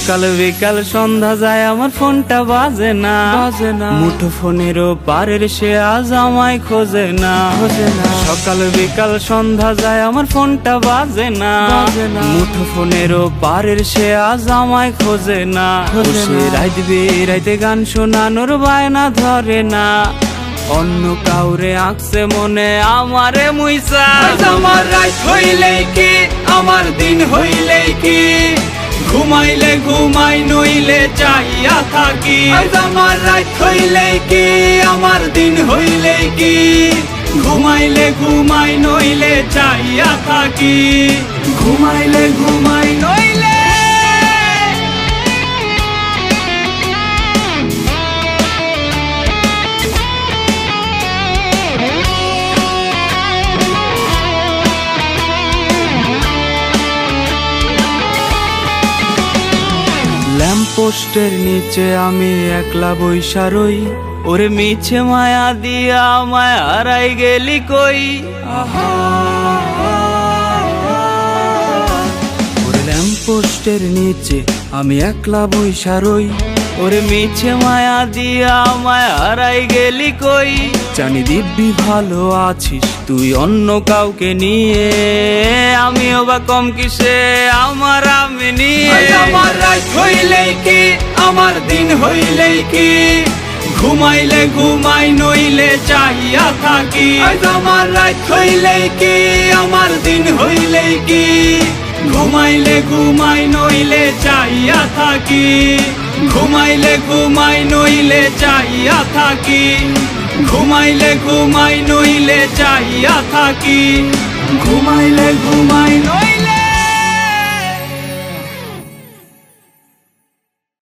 সকাল বিকাল সন্ধ্যা যায় আমার ফোনটা বাজে না, মুঠো ফোনেরও পারের সে আজ আমায় খোঁজে না। সকাল বিকাল সন্ধ্যা যায় আমার ফোনটা বাজে না, মুঠো ফোনেরও পারের সে আজ আমায় খোঁজে না। সে রাইত বেরাইতে গান শোনানোর বায়না ধরে না, অন্য কাউরে আঁকছে মনে আমারে মুইসা। আমার রাত হইলেই কি আমার দিন হইলেই কি, ঘুমাইলে ঘুমাই নইলে চাইয়া থাকি। আমার রাত হইলেই কি আমার দিন হইলেই কি, ঘুমাইলে ঘুমাই নইলে চাইয়া থাকি। ঘুমাইলে ঘুমাই নইলে ল্যাম্পপোস্টের নিচে আমি একলা বইসা রই, ওরে মিছে মায়া দিয়া আমায় হারাই গেলি কই। ওরে ল্যাম্পপোস্টের নিচে আমি একলা বইসা রই, ওরে মিছে মায়া দিয়া আমায় হারাই গেলি কই। জানি দিব্যি ভালো আছিস তুই অন্য কাউকে নিয়ে, আমিও বা কম কিসে আমার আমি নিয়ে। আমার রাত হইলেই কি আমার দিন হইলেই কি, ঘুমাইলে ঘুমাই নইলে চাইয়া থাকি। আমার রাত হইলেই কি আমার দিন হইলেই কি, ঘুমাইলে ঘুমাই নইলে চাইয়া থাকি। ঘুমাইলে ঘুমাই নইলে চাইয়া থাকি। ঘুমাইলে ঘুমাই নইলে চাইয়া থাকি। ঘুমাইলে ঘুমাই